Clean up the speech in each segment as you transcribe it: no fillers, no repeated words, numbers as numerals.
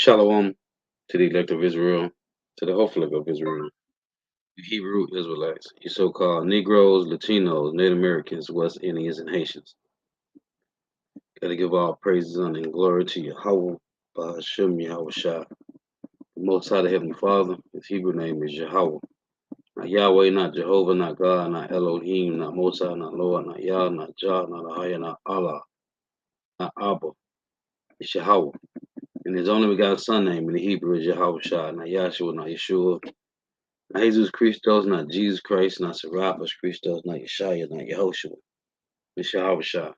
Shalom to the elect of Israel, to the hopeful of Israel, you Hebrew Israelites, you so-called Negroes, Latinos, Native Americans, West Indians, and Haitians. Gotta give all praises, honor, and glory to Yahweh, Bahashem Yahweh Shah, the Most High, the Heavenly Father. His Hebrew name is Yahweh. Not Yahweh, not Jehovah, not God, not Elohim, not Most High, not Lord, not Yah, not Jah, not Ahaya, not Allah, not Abba. It's Yahweh. And his only begotten son name in the Hebrew is Yahweh Shah, not Yahshua, not Yeshua, not Jesus Christos, not Jesus Christ, not Serapis Christos, not Yeshua, not Yehoshua. It's Yahweh Shah.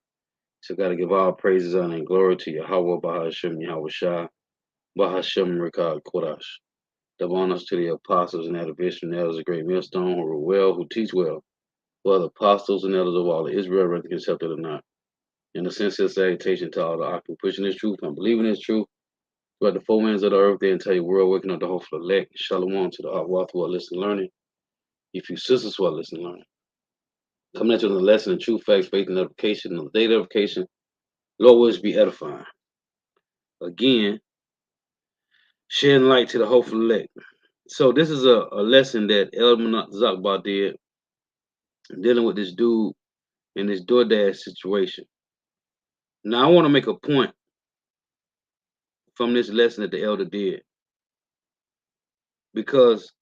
So gotta give all praises, honor, and glory to Yahweh, Bahashem Yahweh Shah, Bahashem Rikad Kodash. Double honors to the apostles and elders and elders of great millstone who rule well, who teach well, who are the apostles and elders of all of Israel, whether accepted or not. In the sincere salutation to all the Aku pushing this truth and believing this truth, throughout the four winds of the earth, the entire world, waking up the hopeful elect. Shalom to the Akwath who are listening learning. If you sisters who are listening learning. Coming at you with a lesson in truth, facts, faith, and edification, and the data edification, Lord wills be edifying. Again, shedding light to the hopeful elect. So this is a lesson that Elder Zakbar did dealing with this dude in this DoorDash situation. Now I want to make a point from this lesson that the elder did, because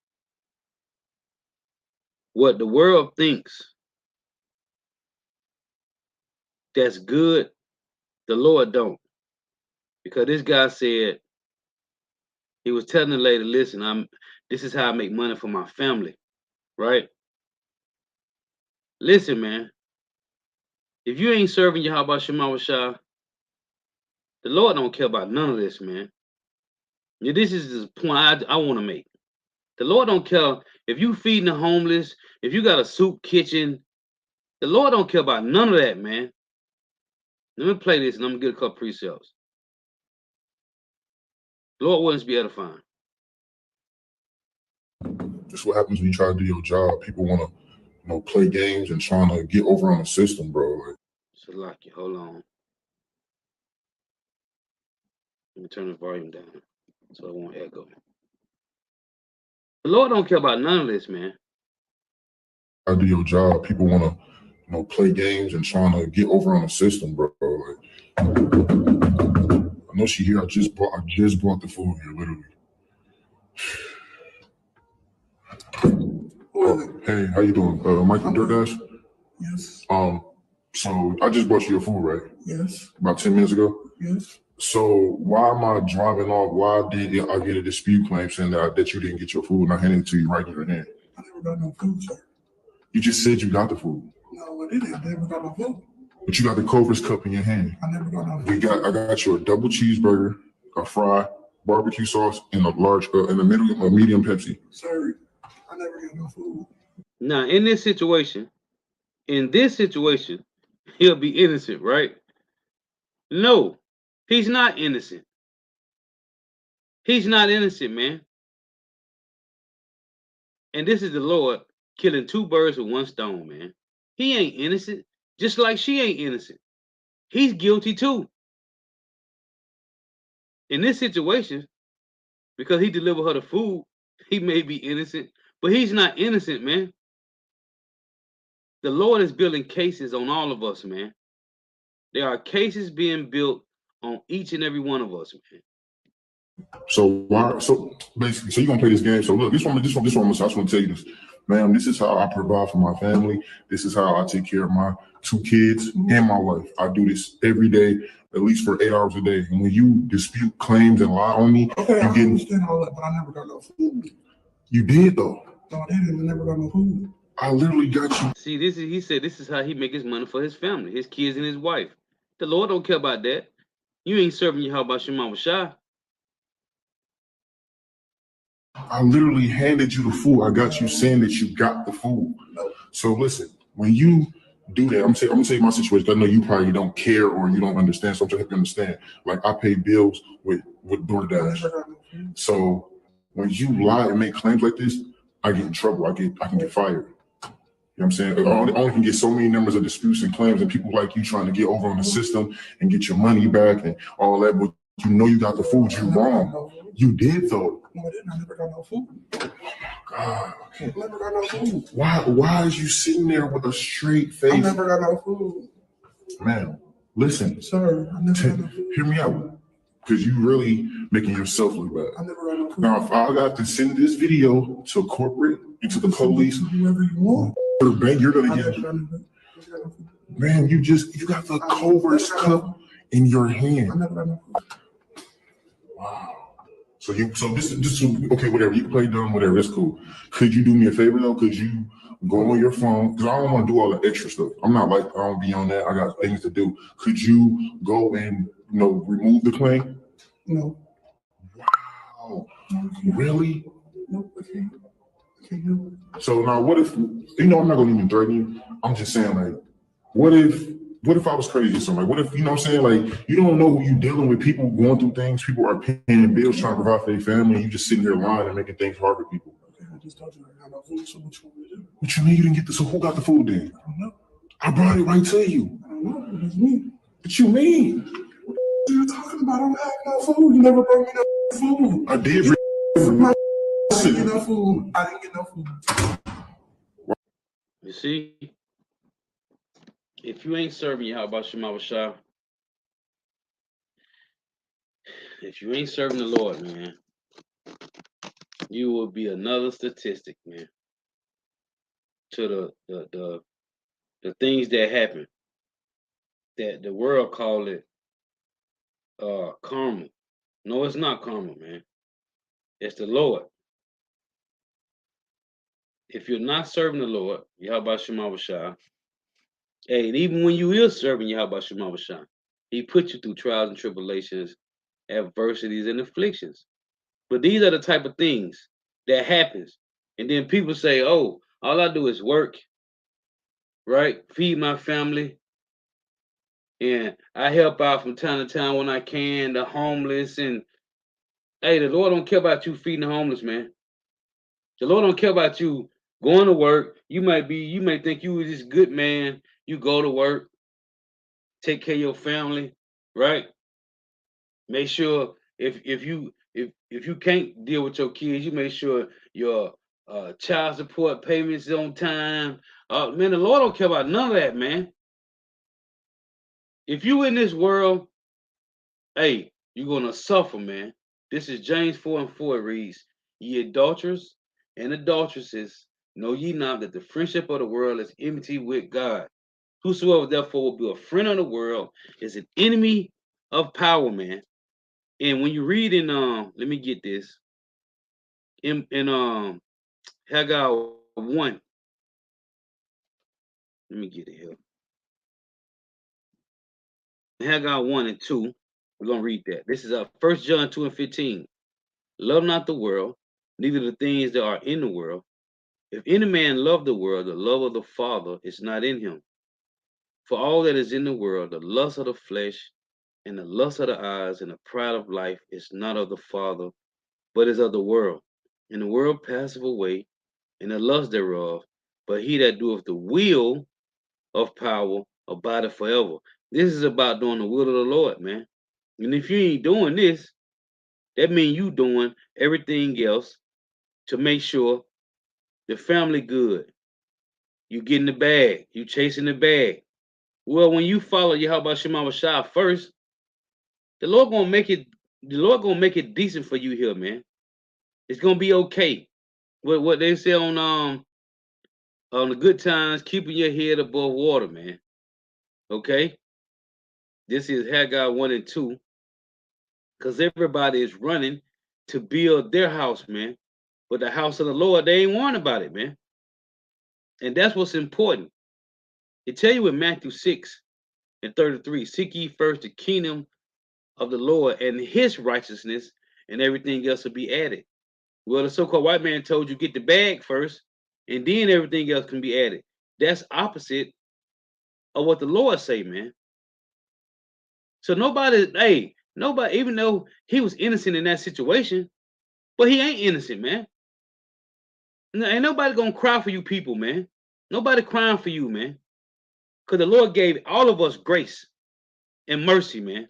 what the world thinks that's good, the Lord don't. Because this guy said, he was telling the lady, listen, this is how I make money for my family, right? Listen, man, if you ain't serving Yahweh Shema Shah, the Lord don't care about none of this, man. Now, this is the point I want to make. The Lord don't care if you feeding the homeless, if you got a soup kitchen. The Lord don't care about none of that, man. Let me play this and I'm going to get a couple precepts. The Lord wants to be edifying. This is what happens when you try to do your job. People want to, play games and trying to get over on the system, bro. Salaki, hold on. Let me turn the volume down so it won't echo. The Lord don't care about none of this, man. I do your job. People want to, play games and trying to get over on the system, bro. I know she here. I just brought the food here, literally. Hey, how you doing? Mike from DoorDash? Yes. So I just brought you your food, right? Yes. About 10 minutes ago? Yes. So why am I driving off? Why did I get a dispute claim saying that you didn't get your food and I handed it to you right in your hand? I never got no food, sir. You just said you got the food. No, I didn't. I never got no food. But you got the Culver's cup in your hand. I never got no food. I got you a double cheeseburger, a fry, barbecue sauce, and a medium Pepsi. Sir, I never got no food. Now, in this situation, he'll be innocent, right? No, he's not innocent. He's not innocent, man. And this is the Lord killing two birds with one stone, man. He ain't innocent, just like she ain't innocent. He's guilty too. In this situation, because he delivered her the food, he may be innocent, but he's not innocent, man. The Lord is building cases on all of us, man. There are cases being built on each and every one of us, man. So basically, you're gonna play this game. So look, this one, I just want to tell you this, ma'am. This is how I provide for my family. This is how I take care of my two kids and my wife. I do this every day, at least for 8 hours a day. And when you dispute claims and lie on me, okay, I understand all that, but I never got no food. You did though. No, I didn't. I never got no food. I literally got you. See, he said this is how he make his money for his family, his kids and his wife. The Lord don't care about that. You ain't serving Yahweh Shema Shah. I literally handed you the food. I got you saying that you got the food. So listen, when you do that, I'm gonna tell you my situation. I know you probably don't care or you don't understand, so I'm trying to help you understand. Like I pay bills with DoorDash. So when you lie and make claims like this, I get in trouble. I can get fired. You know what I'm saying? I only can get so many numbers of disputes and claims and people like you trying to get over on the system and get your money back and all that. But you know you got the food, you wrong. You did though. No, I didn't. I never got no food. God, I never got no food. why is you sitting there with a straight I face? never got no food. Man, listen, Sir, I never got no food. hear me out. Because you really making yourself look bad. I never got no food. Now, if I got to send this video to corporate and to the police, whoever you want, or the bank, you're gonna get. Man, you got the Culver's cup in your hand. I never got no food. Wow. So this okay, whatever. You play dumb, whatever. It's cool. Could you do me a favor though? Could you go on your phone? Because I don't want to do all the extra stuff. I'm not like, I don't be on that. I got things to do. Could you go and remove the claim? No. Wow. Really? No, I can't. I can't do it. So now what if I'm not gonna even threaten you. I'm just saying, like, what if I was crazy or something? Like, what if, you know what I'm saying? Like, you don't know who you dealing with, people going through things, people are paying bills, trying to provide for their family, and you just sitting here lying and making things hard for people. Okay, I just told you I got no food, so what you want me to do? What you mean you didn't get this? So who got the food then? I don't know. I brought it right to you. I don't know. What does it mean? What you mean? What are you talking about? I don't have no food. You never brought me no food. I did. I didn't get no food. I didn't get no food. You see, if you ain't serving Yahweh Shema Shah, if you ain't serving the Lord, man, you will be another statistic, man, to the things that happen, that the world call it karma. No, it's not karma, man. It's the Lord. If you're not serving the Lord, Yahweh Shema Shah, hey, and even when you is serving Yahweh Shema Shah, He put you through trials and tribulations, adversities, and afflictions. But these are the type of things that happens. And then people say, oh, all I do is work, right? Feed my family. And I help out from time to time when I can, the homeless. And hey, the Lord don't care about you feeding the homeless, man. The Lord don't care about you going to work. You may think you was this good man. You go to work, take care of your family, right? Make sure if you can't deal with your kids, you make sure your child support payments is on time. Man, the Lord don't care about none of that, man. If you in this world, hey, you're gonna suffer, man. This is James 4:4. It reads, "Ye adulterers and adulteresses, know ye not that the friendship of the world is enmity with God? Whosoever therefore will be a friend of the world is an enemy of power, man." And when you read in let me get this in Haggai 1. Let me get it here. Haggai 1 and 2. We're gonna read that. This is 1 John 2 and 15. Love not the world, neither the things that are in the world. If any man love the world, the love of the Father is not in him. For all that is in the world, the lust of the flesh, and the lust of the eyes, and the pride of life is not of the Father, but is of the world. And the world passeth away, and the lust thereof. But he that doeth the will of power abideth forever. This is about doing the will of the Lord, man. And if you ain't doing this, that means you doing everything else to make sure the family good. You getting the bag. You chasing the bag. Well, when you follow Yahweh Shema Shah first, the Lord gonna make it decent for you here, man. It's gonna be okay. What they say on the good times, keeping your head above water, man. Okay? This is Haggai 1 and 2. Because everybody is running to build their house, man. But the house of the Lord, they ain't worrying about it, man. And that's what's important. It tell you in Matthew 6 and 33, seek ye first the kingdom of the Lord and his righteousness, and everything else will be added. Well, the so-called white man told you get the bag first, and then everything else can be added. That's opposite of what the Lord say, man. So nobody, even though he was innocent in that situation, but he ain't innocent, man. Ain't nobody gonna cry for you people, man. Nobody crying for you, man. Because the Lord gave all of us grace and mercy, man.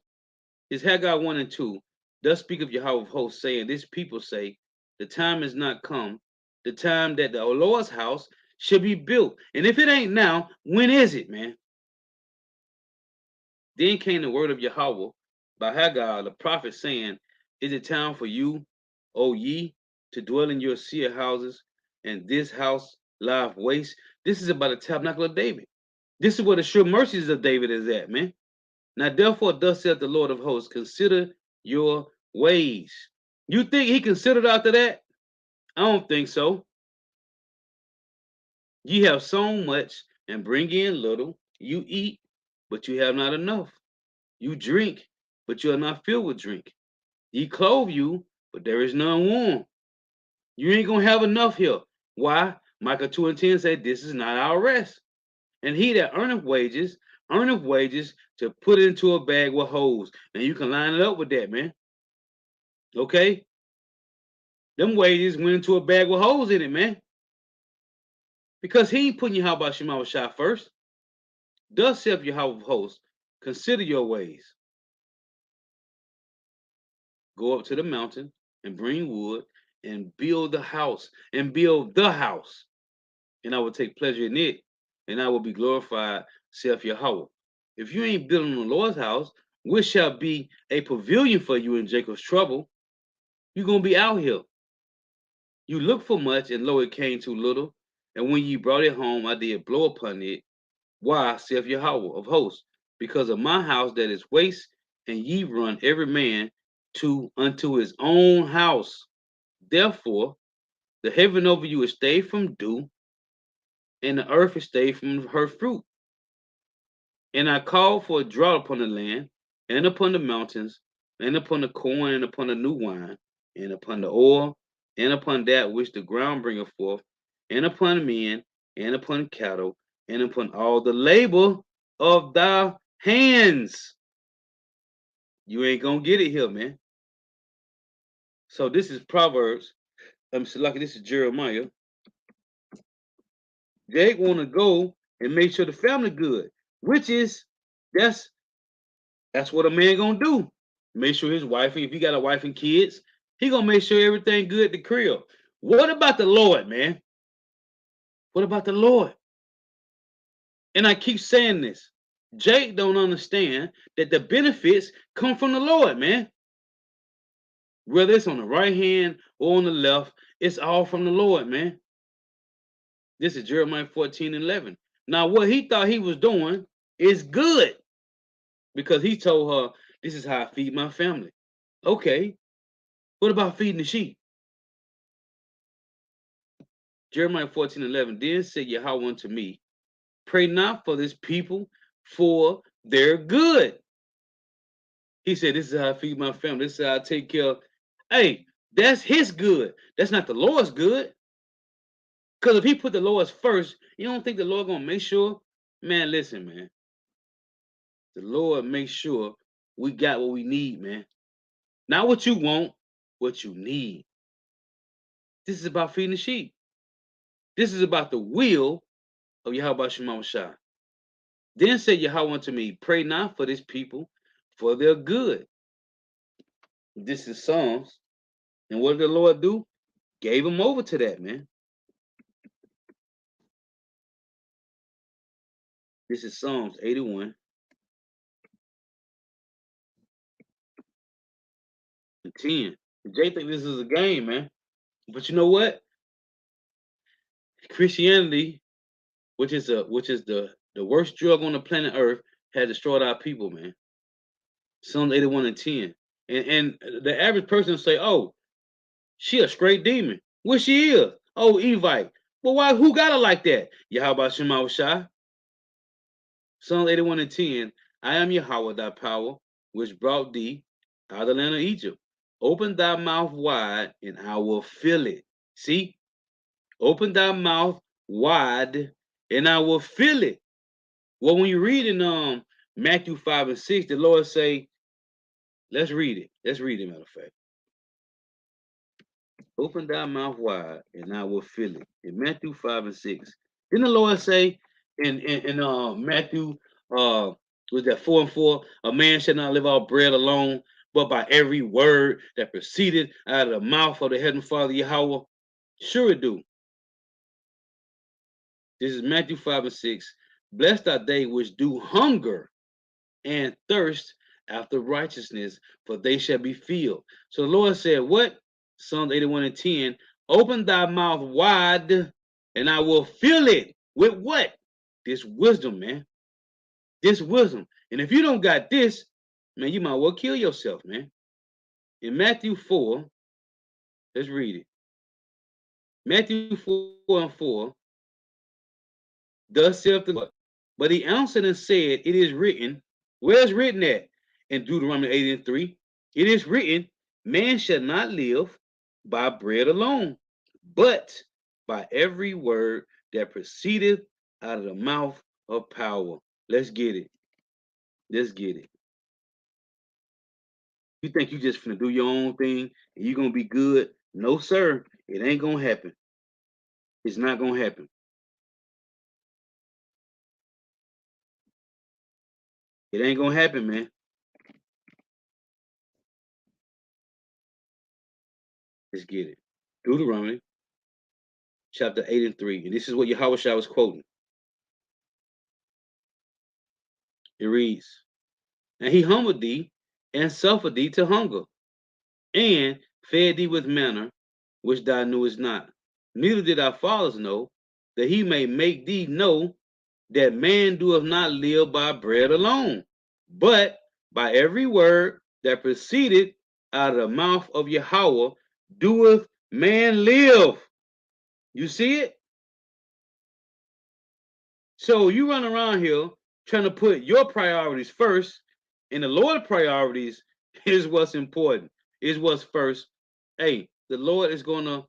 It's Haggai 1 and 2. Thus speak of Yahweh of hosts, saying, this people say, the time is not come, the time that the Lord's house should be built. And if it ain't now, when is it, man? Then came the word of Yahweh by Haggai, the prophet, saying, is it time for you, O ye, to dwell in your seer houses, and this house lieth waste? This is about the tabernacle of David. This is where the sure mercies of David is at, man. Now, therefore, thus saith the Lord of hosts, consider your ways. You think he considered after that? I don't think so. Ye have sown much and bring in little. You eat, but you have not enough. You drink, but you are not filled with drink. Ye clothe you, but there is none warm. You ain't gonna have enough here. Why? Micah 2 and 10 said, this is not our rest. And he that earneth wages to put it into a bag with holes. Now you can line it up with that, man. Okay? Them wages went into a bag with holes in it, man. Because he ain't putting Yahweh Shema Shah first. Thus saith Yahweh of hosts, consider your ways. Go up to the mountain and bring wood and build the house and build the house. And I will take pleasure in it, and I will be glorified, saith Yahweh. If you ain't building the Lord's house, which shall be a pavilion for you in Jacob's trouble, you're going to be out here. You look for much, and lo, it came too little. And when ye brought it home, I did blow upon it. Why, saith Yahweh of hosts? Because of my house that is waste, and ye run every man unto his own house. Therefore, the heaven over you is stayed from dew, and the earth is stayed from her fruit. And I called for a drought upon the land, and upon the mountains, and upon the corn, and upon the new wine, and upon the oil, and upon that which the ground bringeth forth, and upon men, and upon cattle, and upon all the labor of thy hands. You ain't gonna get it here, man. So this is Proverbs. Like this is Jeremiah. They want to go and make sure the family good, which is that's what a man gonna do. Make sure his wife, if he got a wife and kids, he gonna make sure everything good at the crib. What about the Lord, man? What about the Lord? And I keep saying this. Jake don't understand that the benefits come from the Lord, man. Whether it's on the right hand or on the left, it's all from the Lord, man. This is Jeremiah 14:11. Now, what he thought he was doing is good because he told her, this is how I feed my family. Okay, what about feeding the sheep? Jeremiah 14:11. Then said Yahweh unto me, pray not for this people, for their good. He said, this is how I feed my family. This is how I take care of. Hey, that's his good. That's not the Lord's good. Because if he put the Lord's first, you don't think the Lord gonna make sure? Man, listen, man. The Lord makes sure we got what we need, man. Not what you want, what you need. This is about feeding the sheep. This is about the will of Yahweh Shema Shah. Then said Yahweh unto me, pray not for this people, for their good. This is Psalms. And what did the Lord do? Gave him over to that, man. This is Psalms 81 and 10. Jay think this is a game, man. But you know what? Christianity, which is the worst drug on the planet Earth, has destroyed our people, man. Psalms 81 and 10. And the average person say, oh, she a straight demon. What she is? Oh, Evite. Well, why? Who got her like that? Yahweh Shema Shah. Psalm 81 and 10. I am Yahweh, thy power, which brought thee out of the land of Egypt. Open thy mouth wide, and I will fill it. See? Open thy mouth wide, and I will fill it. Well, when you read in Matthew 5 and 6, the Lord say, let's read it. Let's read it, matter of fact. Open thy mouth wide, and I will fill it. In Matthew 5 and 6. Didn't the Lord say in Matthew Was that 4 and 4? A man shall not live off bread alone, but by every word that proceeded out of the mouth of the heavenly Father Yahweh. Sure it do. This is Matthew 5 and 6. Blessed are they which do hunger and thirst after righteousness, for they shall be filled. So the Lord said, what? Psalms 81 and 10. Open thy mouth wide, and I will fill it with what? This wisdom, man. This wisdom. And if you don't got this, man, you might well kill yourself, man. In Matthew 4, let's read it. Matthew 4 and 4. Thus saith the Lord. But he answered and said, it is written. Where's written at? In Deuteronomy 8 and 3. It is written, man shall not live by bread alone, but by every word that proceedeth out of the mouth of power. Let's get it. Let's get it. You think you just finna do your own thing and you're gonna be good? No, sir. It ain't gonna happen. It's not gonna happen. It ain't gonna happen, man. Let's get it. Deuteronomy chapter 8 and 3. And this is what Yahweh was quoting. It reads, and he humbled thee and suffered thee to hunger, and fed thee with manna, which thou knewest not. Neither did our fathers know, that he may make thee know that man doeth not live by bread alone, but by every word that proceeded out of the mouth of Yahweh doeth man live. You see it? So you run around here trying to put your priorities first, and the Lord's priorities is what's important, is what's first. Hey, the Lord is gonna,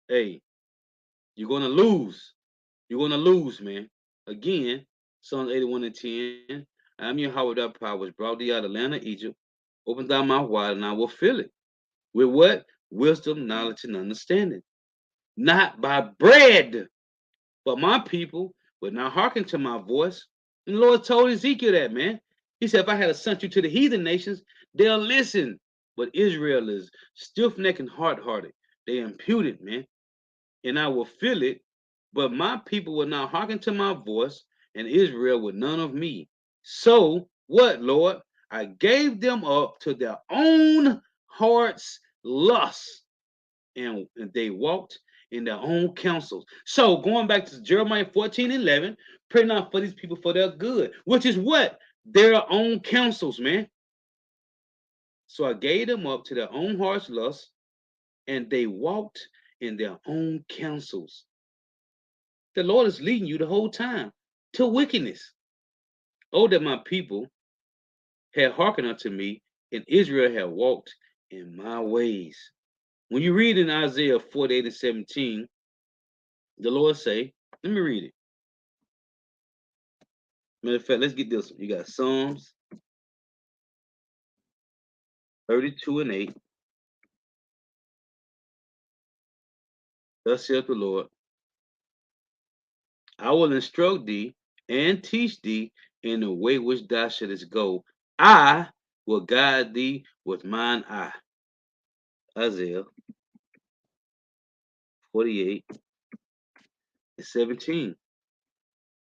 hey, you're gonna lose. You're gonna lose, man. Again, Psalms 81 and 10. I am Yahweh thy power, which brought thee out of the land of Egypt. Open thy mouth wide, and I will fill it. With what? Wisdom, knowledge, and understanding. Not by bread, but my people would not hearken to my voice. And the Lord told Ezekiel that, man. He said, if I had sent you to the heathen nations, they'll listen. But Israel is stiff-necked and hard-hearted. They imputed, man. And I will fill it, but my people will not hearken to my voice, and Israel with none of me. So what, Lord? I gave them up to their own heart's lust, and they walked in their own counsels. So going back to Jeremiah 14:11, pray not for these people for their good, which is what? Their own counsels, man. So I gave them up to their own heart's lust, and they walked in their own counsels. The Lord is leading you the whole time to wickedness. Oh, that my people had hearkened unto me, and Israel had walked in my ways. When you read in Isaiah 48 and 17, the Lord say, let me read it. Matter of fact, let's get this one. You got Psalms 32 and 8. Thus saith the Lord, I will instruct thee and teach thee in the way which thou shouldest go. I will guide thee with mine eye. Isaiah 48 and 17.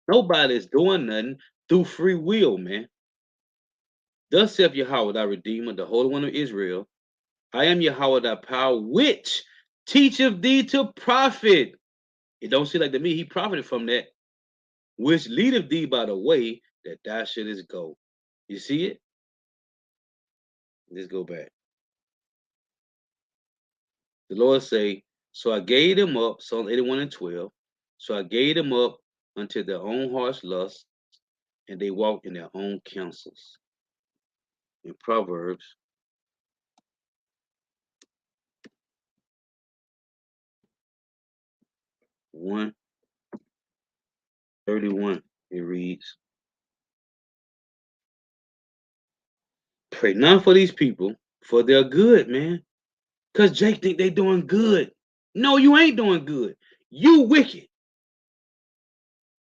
Nobody's doing nothing through free will, man. Thus saith Yahweh, thy Redeemer, the Holy One of Israel, I am Yahweh, thy power, which teacheth thee to profit. It don't seem like to me he profited from that, which leadeth thee by the way that thou shouldest go. You see it? Let's go back. The Lord say, so I gave them up, Psalm 81 and 12. So I gave them up unto their own heart's lust, and they walked in their own counsels. In Proverbs 1:31, it reads, pray not for these people, for they're good, man. Because Jake think they doing good. No, you ain't doing good. You wicked.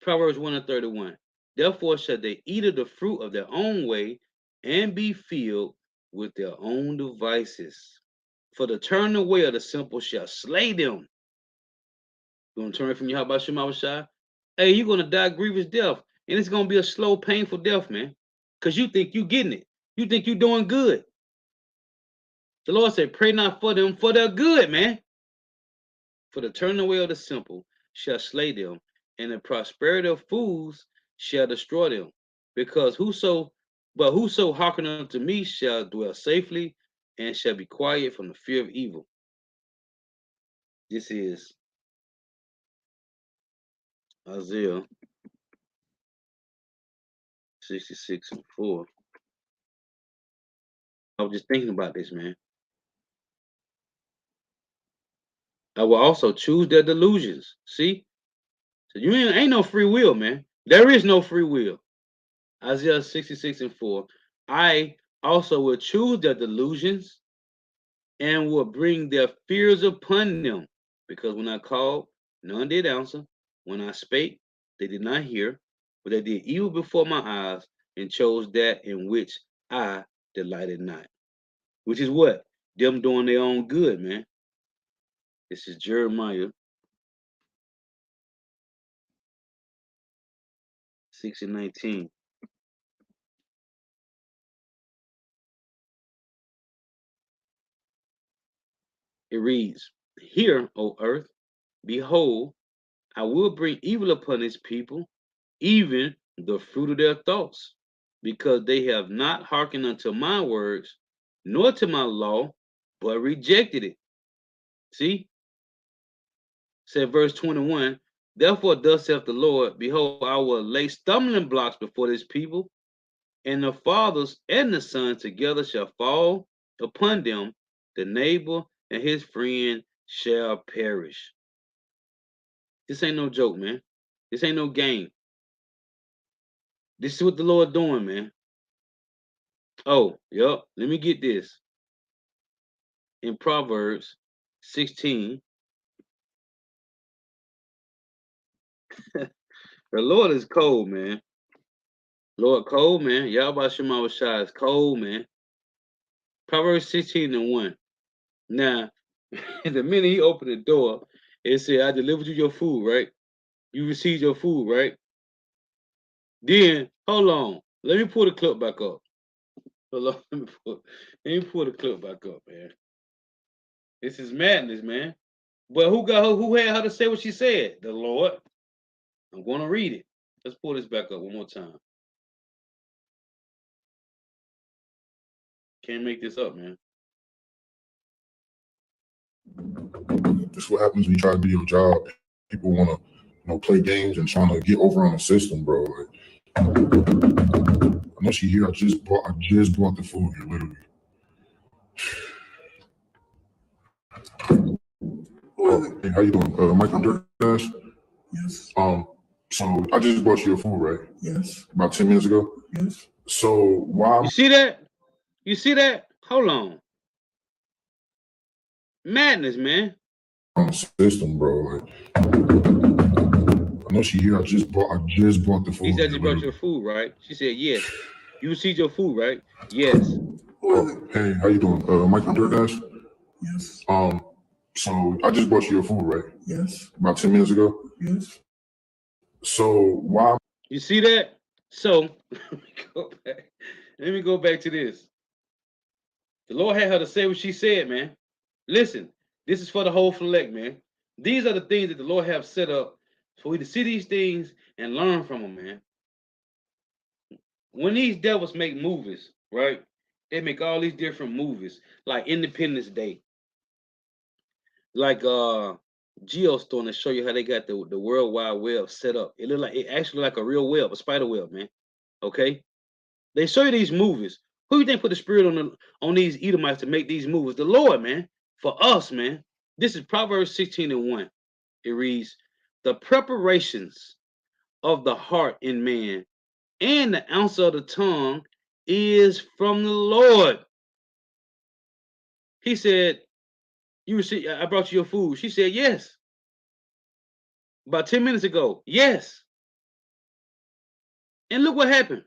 Proverbs 1:31. Therefore shall they eat of the fruit of their own way and be filled with their own devices. For the turn away of the simple shall slay them. You want to turn from Yahweh Shema Shai? Hey, you're going to die grievous death. And it's going to be a slow, painful death, man. Because you think you getting it. You think you doing good. The Lord said, pray not for them, for their good, man. For the turning away of the simple shall slay them, and the prosperity of fools shall destroy them. Because whoso hearken unto me shall dwell safely, and shall be quiet from the fear of evil. This is Isaiah 66:4. I was just thinking about this, man. I will also choose their delusions. See? So you ain't no free will, man. There is no free will. Isaiah 66:4. I also will choose their delusions and will bring their fears upon them. Because when I called, none did answer. When I spake, they did not hear. But they did evil before my eyes and chose that in which I delighted not. Which is what? Them doing their own good, man. This is Jeremiah 6:19. It reads, Hear, O earth, behold, I will bring evil upon this people, even the fruit of their thoughts, because they have not hearkened unto my words, nor to my law, but rejected it. See? Said verse 21, Therefore thus saith the Lord, Behold, I will lay stumbling blocks before this people, and the fathers and the sons together shall fall upon them, the neighbor and his friend shall perish. This ain't no joke, man. This ain't no game. This is what the Lord doing, man. Oh, yep. Let me get this. In Proverbs 16, the Lord is cold, man. Lord cold, man. Yahweh Shema Shai is cold, man. Proverbs 16:1. Now, the minute he opened the door, it said, I delivered you your food, right? You received your food, right? Then, hold on. Let me pull the clip back up. Hold on. Let me pull the clip back up, man. This is madness, man. But who had her to say what she said? The Lord. I'm going to read it. Let's pull this back up one more time. Can't make this up, man. This is what happens when you try to do your job. People want to, play games and trying to get over on the system, bro. Like, I know she here. I just brought the food here, literally. Hey, how you doing? Michael DoorDash? Yes. So I just brought you your food, right? Yes. About 10 minutes ago. Yes. So why? You see that? You see that? Hold on. Madness, man. On the system, bro. Like, I know she here. I just brought the food. He said you here, brought literally. your food, right? She said yes. You received your food, right? Yes. Hey, how you doing? Michael DoorDash? Yes. So I just brought you your food, right? Yes. About 10 minutes ago. Yes. So why? You see that? So let me go back to this. The Lord had her to say what she said, man. Listen, this is for the whole select, man. These are the things that the Lord have set up for we to see these things and learn from them, man. When these devils make movies, right? They make all these different movies, like Independence Day, like Geostorm, to show you how they got the World Wide Web set up. It actually like a real web, a spider web, man. Okay, they show you these movies. Who you think put the spirit on these Edomites to make these movies? The Lord, man. For us, man. This is Proverbs 16:1. It reads, "The preparations of the heart in man and the answer of the tongue is from the Lord." He said, "You received. I brought you your food." She said, "Yes." About 10 minutes ago, yes. And look what happened.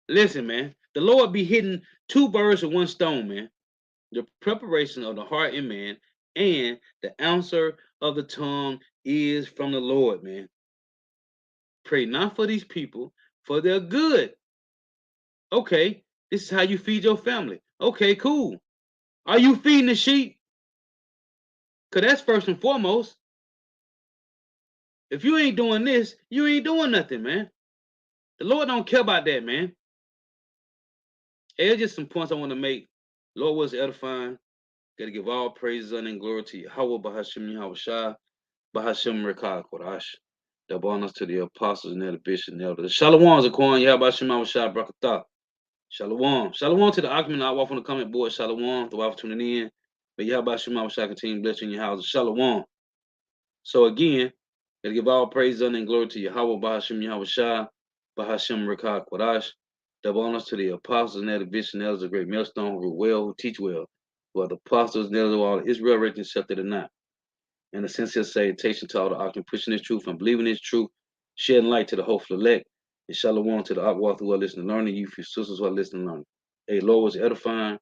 Listen, man. The Lord be hitting two birds with one stone, man. The preparation of the heart in man and the answer of the tongue is from the Lord, man. Pray not for these people, for their good. Okay, this is how you feed your family. Okay, cool. Are you feeding the sheep? Because that's first and foremost. If you ain't doing this, you ain't doing nothing, man. The Lord don't care about that, man. Hey, there's just some points I want to make. Lord was edifying. Got to give all praises and glory to Yahweh, Bahashim Yahweh Shah, Bahashim Rekah Kodash. The bonus to the apostles and the bishop and elders. Shalom, Zaquan, Yahbashim Yahweh Shah, Brakatah. Shalom. Shalom to the occupant. I walk on the comment board. Shalom. The wife tuning in. May Yahbashim Yahweh Shah continue blessing your houses. Shalom. So again, gotta give all praise, honor, and glory to Yahweh, Bahashim Yahweh Shah, Bahashim Rekah Kodash. Double honors to the apostles and the vision elders, a great millstone, who rule well, who teach well, who are the apostles and elders of all Israel, reckon accepted or not. And a sincere salutation to all the occupant pushing this truth and believing this truth, shedding light to the hopeful elect, and shalom to the Akwaf who are listening and learning, you for sisters who are listening and learning. Hey, Lord was edifying.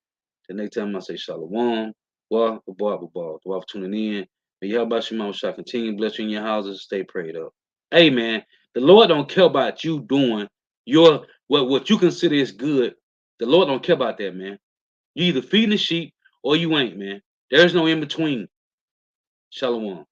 The next time I say shalom, wa, the tuning in. May Yahweh Shema Shah continue blessing your houses. Stay prayed up. Hey man, the Lord don't care about you doing your what you consider is good. The Lord don't care about that, man. You either feeding the sheep or you ain't, man. There's no in between. Shalom.